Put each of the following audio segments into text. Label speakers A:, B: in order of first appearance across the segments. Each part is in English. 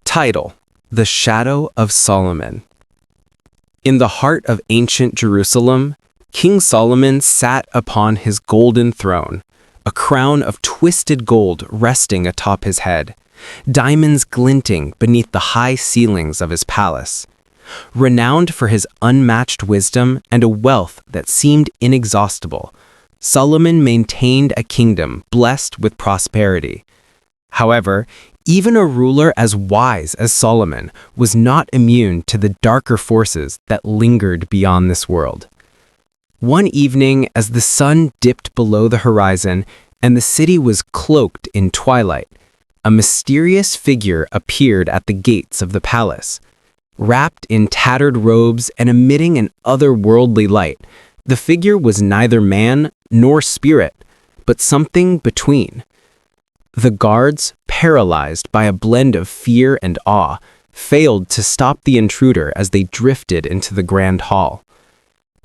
A: Title: The Shadow of Solomon. In the heart of ancient Jerusalem, King Solomon sat upon his golden throne, a crown of twisted gold resting atop his head, diamonds glinting beneath the high ceilings of his palace. Renowned for his unmatched wisdom and a wealth that seemed inexhaustible, Solomon maintained a kingdom blessed with prosperity. However, even a ruler as wise as Solomon was not immune to the darker forces that lingered beyond this world. One evening, as the sun dipped below the horizon and the city was cloaked in twilight, a mysterious figure appeared at the gates of the palace. Wrapped in tattered robes and emitting an otherworldly light, the figure was neither man nor spirit, but something between. The guards, paralyzed by a blend of fear and awe, failed to stop the intruder as they drifted into the grand hall.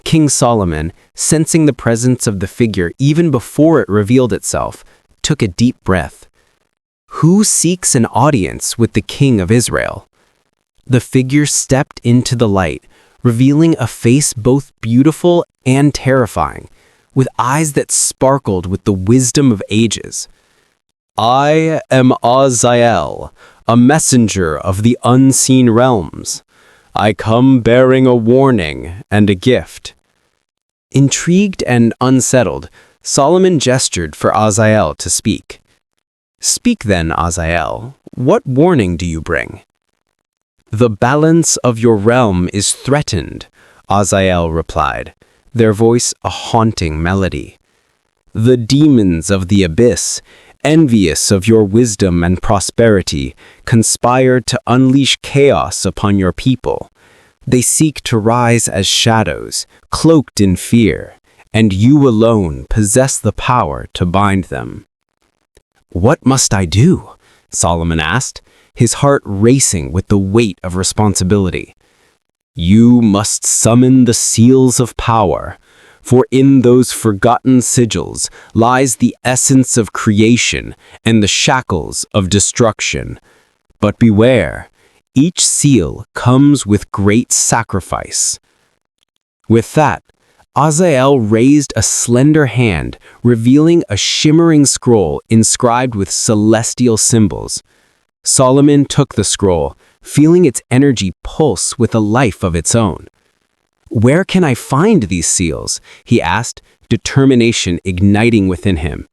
A: King Solomon, sensing the presence of the figure even before it revealed itself, took a deep breath. Who seeks an audience with the King of Israel? The figure stepped into the light, revealing a face both beautiful and terrifying, with eyes that sparkled with the wisdom of ages. "I am Azael, a messenger of the unseen realms. I come bearing a warning and a gift." Intrigued and unsettled, Solomon gestured for Azael to speak. "Speak then, Azael. What warning do you bring?" "The balance of your realm is threatened," Azael replied, their voice a haunting melody. "The demons of the abyss, envious of your wisdom and prosperity, conspire to unleash chaos upon your people. They seek to rise as shadows, cloaked in fear, and you alone possess the power to bind them." "What must I do?" Solomon asked, his heart racing with the weight of responsibility. "You must summon the seals of power, for in those forgotten sigils lies the essence of creation and the shackles of destruction. But beware, each seal comes with great sacrifice." With that, Azael raised a slender hand, revealing a shimmering scroll inscribed with celestial symbols. Solomon took the scroll, feeling its energy pulse with a life of its own. "Where can I find these seals?" he asked, determination igniting within him.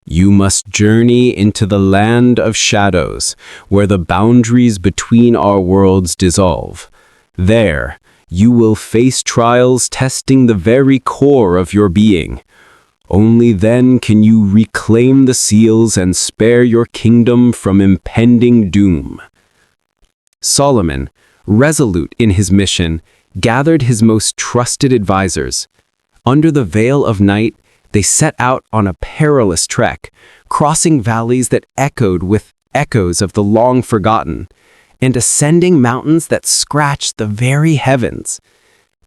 A: "You must journey into the land of shadows, where the boundaries between our worlds dissolve. There, you will face trials testing the very core of your being. Only then can you reclaim the seals and spare your kingdom from impending doom." Solomon, resolute in his mission, gathered his most trusted advisors. Under the veil of night, they set out on a perilous trek, crossing valleys that echoed with echoes of the long-forgotten, and ascending mountains that scratched the very heavens.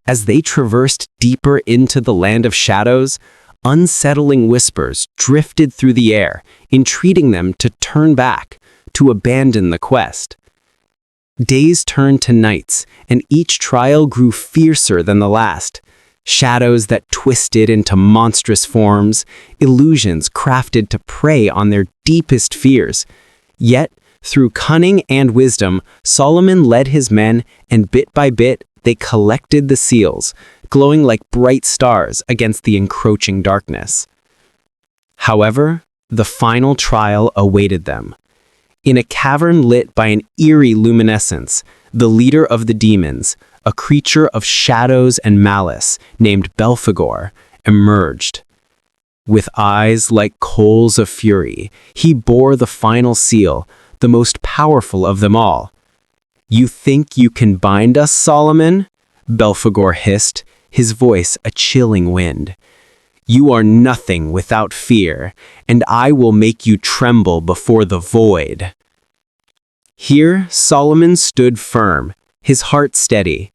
A: As they traversed deeper into the land of shadows, unsettling whispers drifted through the air, entreating them to turn back, to abandon the quest. Days turned to nights, and each trial grew fiercer than the last. Shadows that twisted into monstrous forms, illusions crafted to prey on their deepest fears. Yet, through cunning and wisdom, Solomon led his men, and bit by bit, they collected the seals, glowing like bright stars against the encroaching darkness. However, the final trial awaited them. In a cavern lit by an eerie luminescence, the leader of the demons, a creature of shadows and malice named Belphegor, emerged. With eyes like coals of fury, he bore the final seal, the most powerful of them all. "You think you can bind us, Solomon?" Belphegor hissed, his voice a chilling wind. "You are nothing without fear, and I will make you tremble before the void." Here Solomon stood firm, his heart steady.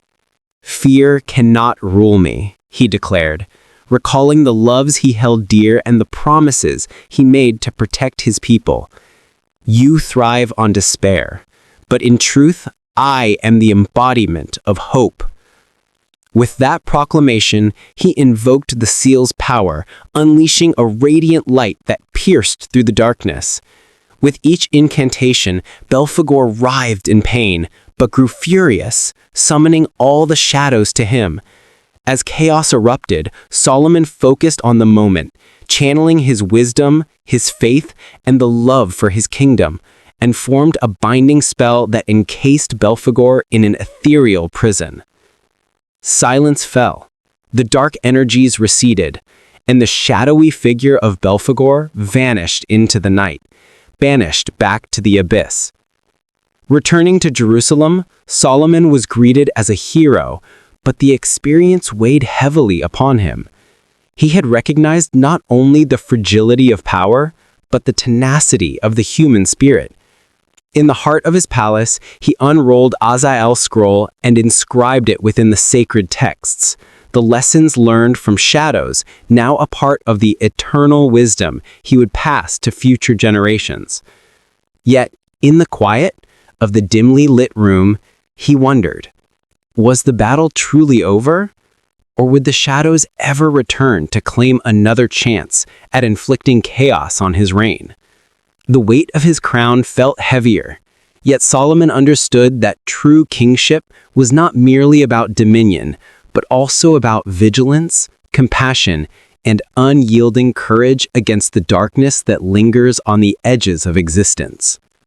A: "Fear cannot rule me," he declared, recalling the loves he held dear and the promises he made to protect his people. "You thrive on despair, but in truth, I am the embodiment of hope." With that proclamation, he invoked the seal's power, unleashing a radiant light that pierced through the darkness. With each incantation, Belphegor writhed in pain, but grew furious, summoning all the shadows to him. As chaos erupted, Solomon focused on the moment, channeling his wisdom, his faith, and the love for his kingdom, and formed a binding spell that encased Belphegor in an ethereal prison. Silence fell. The dark energies receded, and the shadowy figure of Belphegor vanished into the night, banished back to the abyss. Returning to Jerusalem, Solomon was greeted as a hero, but the experience weighed heavily upon him. He had recognized not only the fragility of power, but the tenacity of the human spirit. In the heart of his palace, he unrolled Azael's scroll and inscribed it within the sacred texts, the lessons learned from shadows, now a part of the eternal wisdom he would pass to future generations. Yet, in the quiet of the dimly lit room, he wondered, was the battle truly over? Or would the shadows ever return to claim another chance at inflicting chaos on his reign? The weight of his crown felt heavier, yet Solomon understood that true kingship was not merely about dominion, but also about vigilance, compassion, and unyielding courage against the darkness that lingers on the edges of existence.